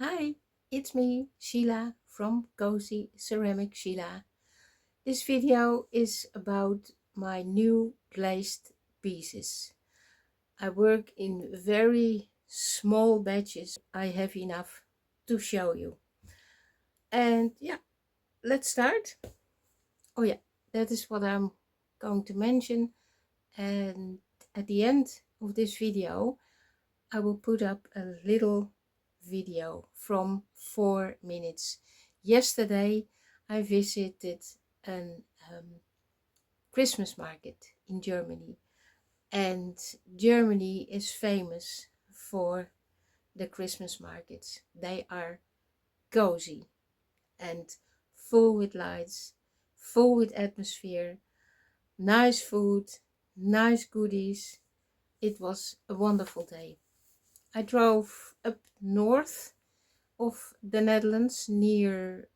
Hi, it's me, Sheila from Cozy Ceramic Sheila. This video is about my new glazed pieces. I work in very small batches. I have enough to show you. And yeah, let's start. Oh yeah, that is what I'm going to mention. And at the end of this video, I will put up a little video from 4 minutes. Yesterday I visited an Christmas market in Germany, and Germany is famous for the Christmas markets. They are cozy and full with lights, full with atmosphere, nice food, nice goodies. It was a wonderful day. I drove up north of the Netherlands near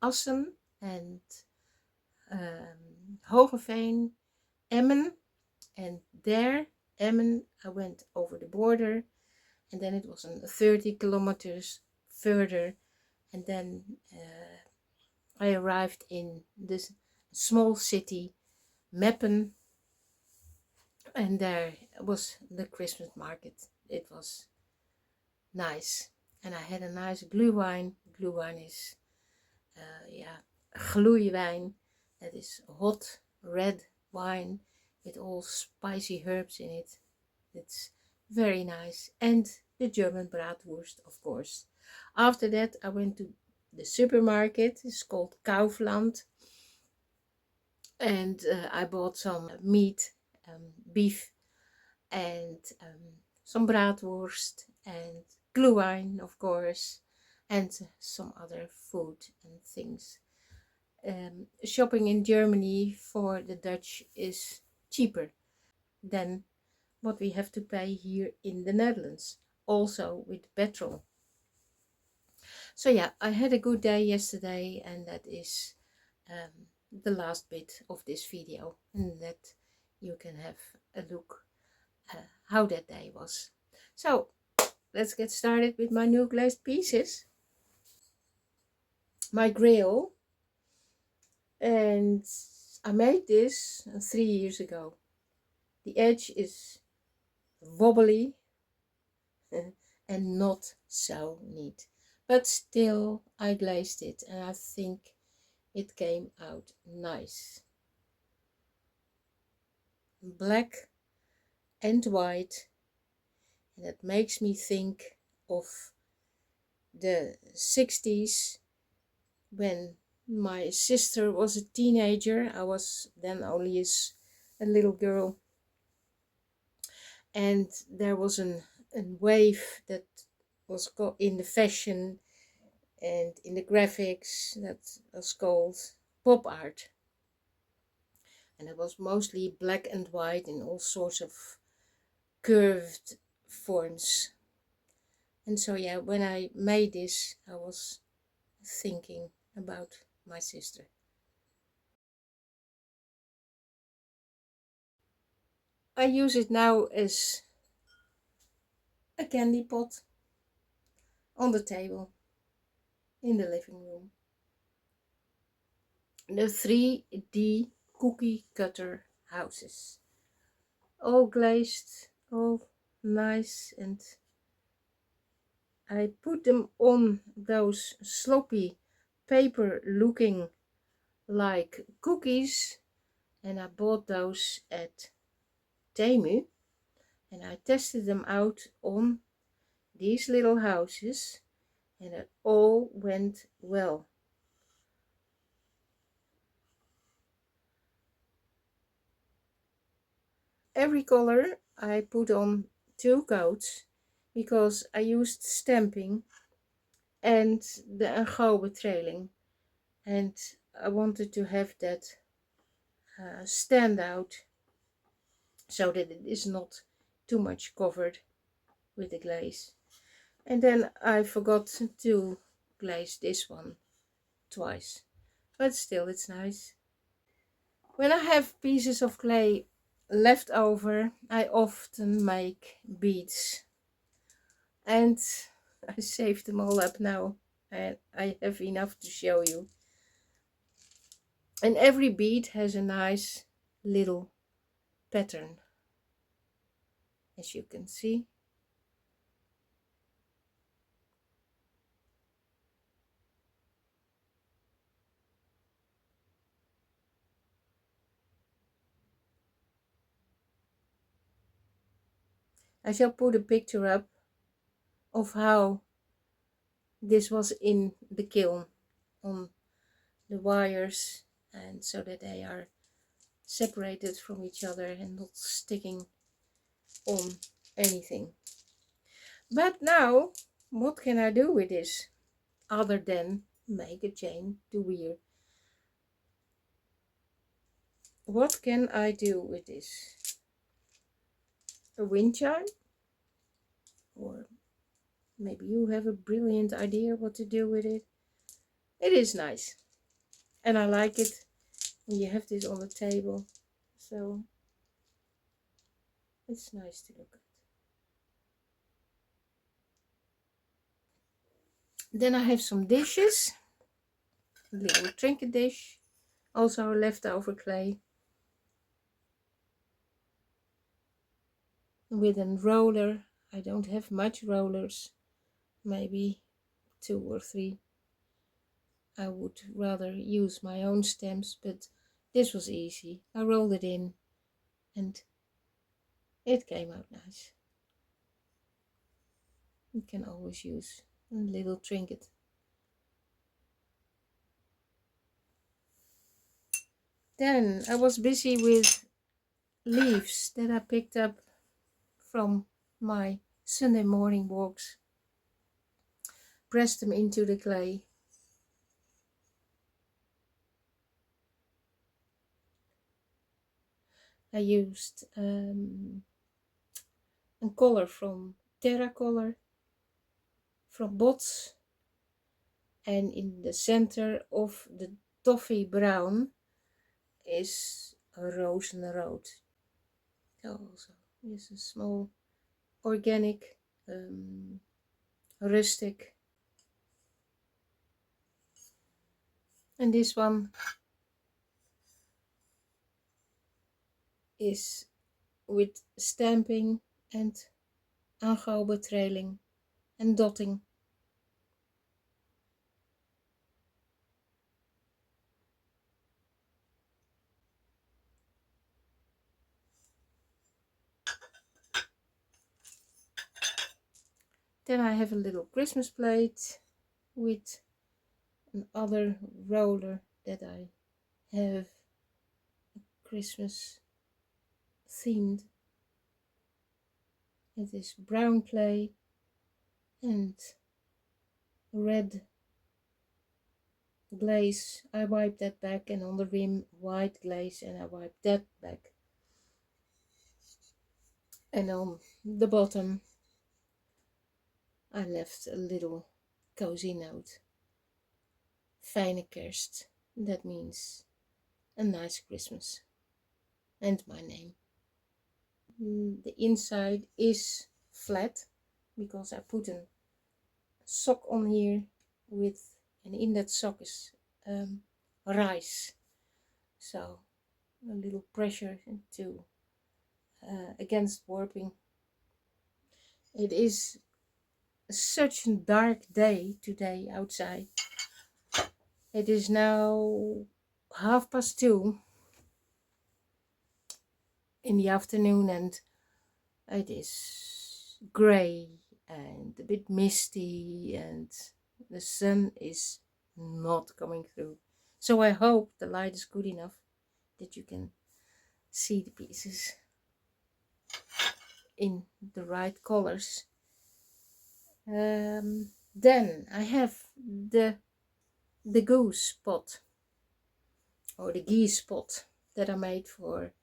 Assen and Hogeveen, Emmen, and there Emmen I went over the border, and then it was 30 kilometers further, and then I arrived in this small city Meppen, and there was the Christmas market. It was nice, and I had a nice glühwein. Glühwein is gloeiwijn. That is hot red wine with all spicy herbs in it. It's very nice. And the German bratwurst, of course. After that I went to the supermarket. It's called Kaufland, and I bought some meat, beef, and some bratwurst and glühwein, of course, and some other food and things. Shopping in Germany for the Dutch is cheaper than what we have to pay here in the Netherlands, also with petrol. So yeah, I had a good day yesterday, and that is the last bit of this video, and that you can have a look how that day was. So let's get started with my new glazed pieces. My grill, and I made this 3 years ago. The edge is wobbly and not so neat, but still I glazed it, and I think it came out nice. Black and white, and it makes me think of the 60s when my sister was a teenager. I was then only a little girl, and there was a wave that was in the fashion and in the graphics that was called pop art, and it was mostly black and white in all sorts of curved forms. And so yeah, when I made this I was thinking about my sister. I use it now as a candy pot on the table in the living room. The 3D cookie cutter houses, all glazed, all nice, and I put them on those sloppy paper looking like cookies, and I bought those at Temu, and I tested them out on these little houses, and it all went well. Every color I put on 2 coats because I used stamping and the angouwe and I wanted to have that stand out so that it is not too much covered with the glaze. And then I forgot to glaze this one twice, but still it's nice. When I have pieces of clay left over, I often make beads, and I saved them all up now, and I have enough to show you. And every bead has a nice little pattern, as you can see. I shall put a picture up of how this was in the kiln on the wires, and so that they are separated from each other and not sticking on anything. But now, what can I do with this other than make a chain to wear? What can I do with this? A wind chime? Or maybe you have a brilliant idea what to do with it. It is nice, and I like it when you have this on the table, so it's nice to look at. Then I have some dishes, a little trinket dish, also leftover clay, with a roller. I don't have much rollers, maybe 2 or 3. I would rather use my own stamps, but this was easy. I rolled it in and it came out nice. You can always use a little trinket. Then I was busy with leaves that I picked up from my Sunday morning walks. Pressed them into the clay. I used a color from Terracolor, from Bots, and in the center of the toffee brown is a rozenrood. Also, is a small organic, rustic, and this one is with stamping and aangobetrailing and dotting. Then I have a little Christmas plate with another roller that I have Christmas themed. It is brown clay and red glaze. I wiped that back, and on the rim white glaze, and I wiped that back. And on the bottom I left a little cozy note. Fijne kerst. That means a nice Christmas. And my name. The inside is flat because I put a sock on here with, and in that sock is rice, so a little pressure to against warping. It is such a dark day today outside. It is now 2:30 in the afternoon, and it is grey and a bit misty, and the sun is not coming through. So I hope the light is good enough that you can see the pieces in the right colors. Then I have the goose pot, or the geese pot, that I made for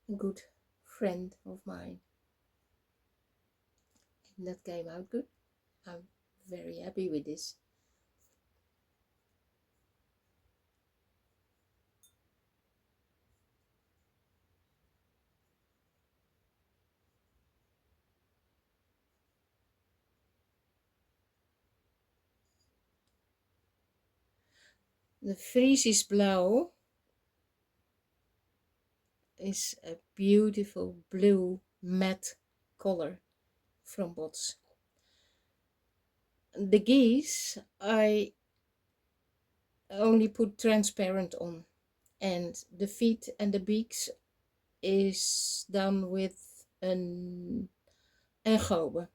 a good friend of mine, and that came out good. I'm very happy with this. The Friesisblauw is a beautiful blue matte color from Bots. The geese I only put transparent on, and the feet and the beaks is done with an engobe.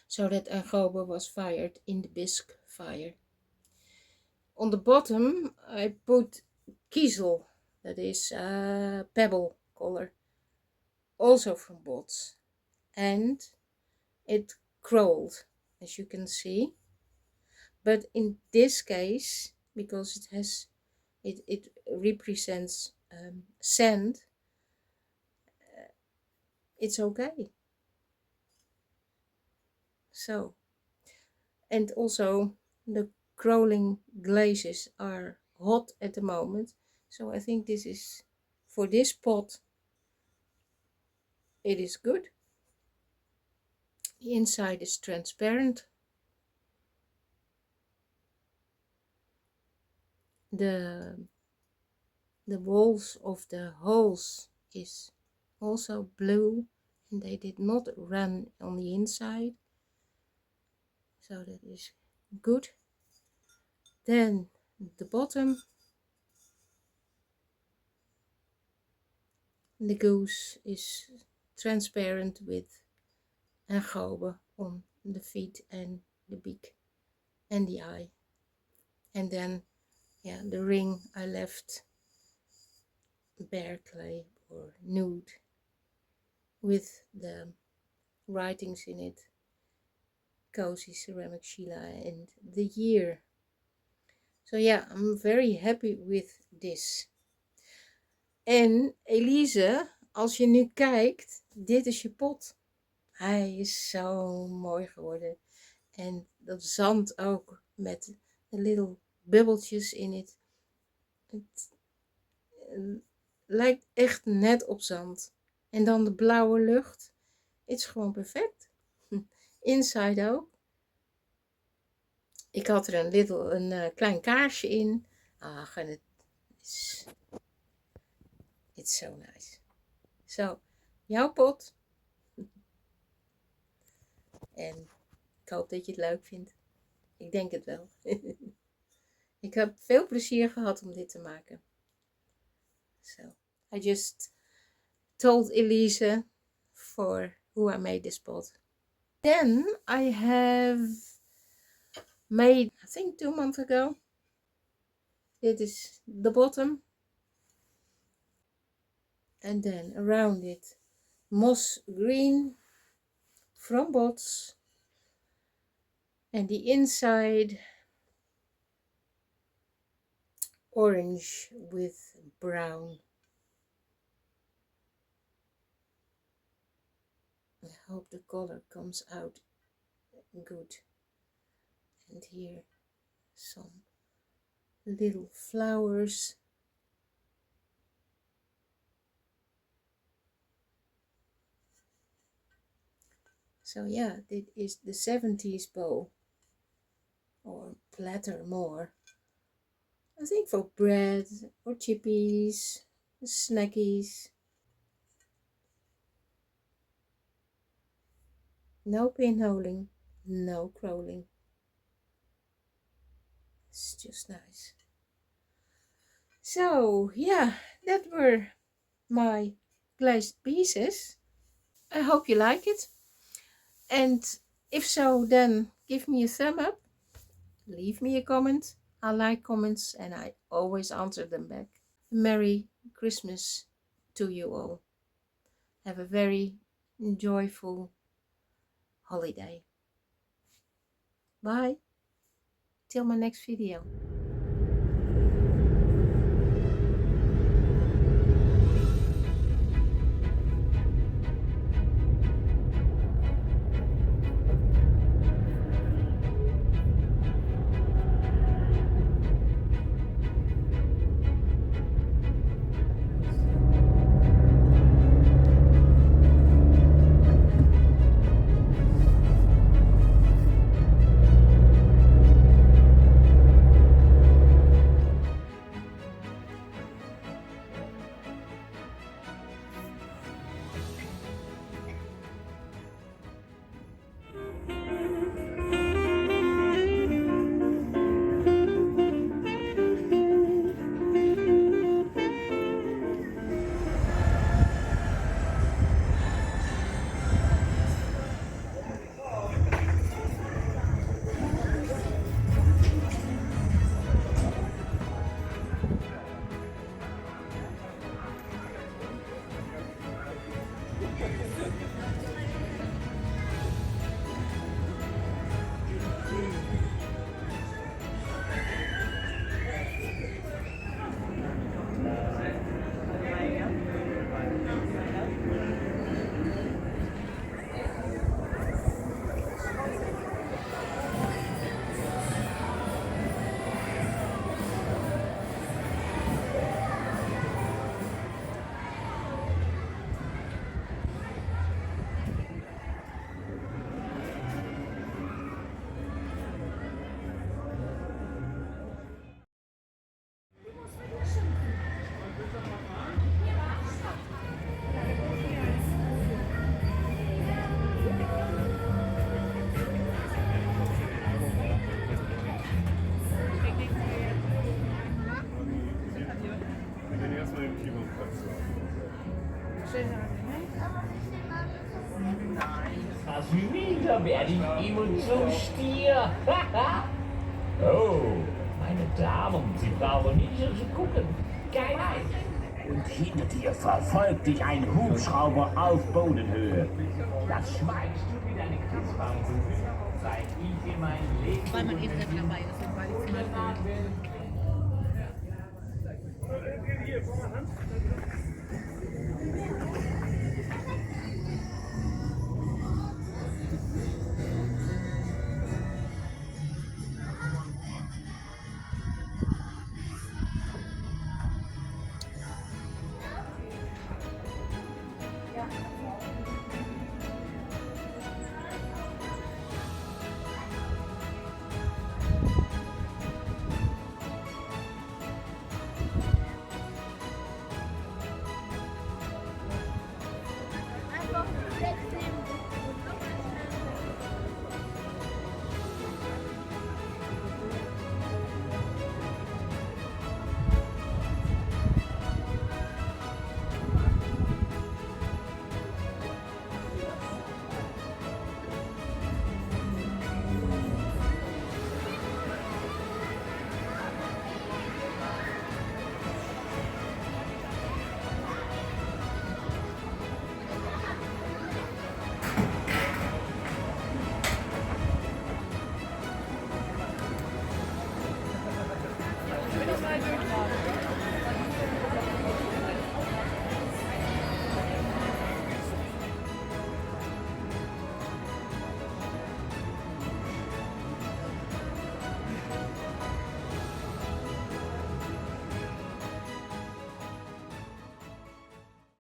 So that engobe was fired in the bisque fire. On the bottom I put kiezel, that is pebble color, also from Bots, and it crawled, as you can see. But in this case, because it represents sand, it's okay. So, and also the crawling glazes are hot at the moment, so I think this is, for this pot, it is good. The inside is transparent. The walls of the holes is also blue, and they did not run on the inside, so that is good. Then the bottom, the goose is transparent with engobe on the feet and the beak and the eye. And then, yeah, the ring I left bare clay or nude with the writings in it, Cozy Ceramic Sheila and the year. So yeah, I'm very happy with this. En Elise, als je nu kijkt, dit is je pot. Hij is zo mooi geworden. En dat zand ook, met de little bubbeltjes in het. Het lijkt echt net op zand. En dan de blauwe lucht. Het is gewoon perfect. Inside ook. Ik had er een klein kaarsje in. Ach, en het is... It's so nice. Zo, jouw pot. En ik hoop dat je het leuk vindt. Ik denk het wel. Ik heb veel plezier gehad om dit te maken. So, I just told Elise for who I made this pot. Then I have made, I think 2 months ago. This is the bottom. And then around it, moss green from Bots. And the inside, orange with brown. I hope the color comes out good. And here some little flowers. So yeah, this is the 70s bowl, or platter more. I think for bread or chippies, snackies. No pinholing, no crawling. It's just nice. So yeah, that were my glazed pieces. I hope you like it. And if so, then give me a thumb up. Leave me a comment. I like comments and I always answer them back. Merry Christmas to you all. Have a very joyful holiday. Bye. Till my next video. was wieder werde ich immer zum Stier. Oh, meine Damen, Sie brauchen nicht so zu gucken. Kein Eis. Und hinter dir verfolgt dich ein Hubschrauber auf Bodenhöhe. Das schweigst du wie deine Christbaum. Seit ich in mein Leben... Weil man eben selber dabei ist und weil ich zum Beispiel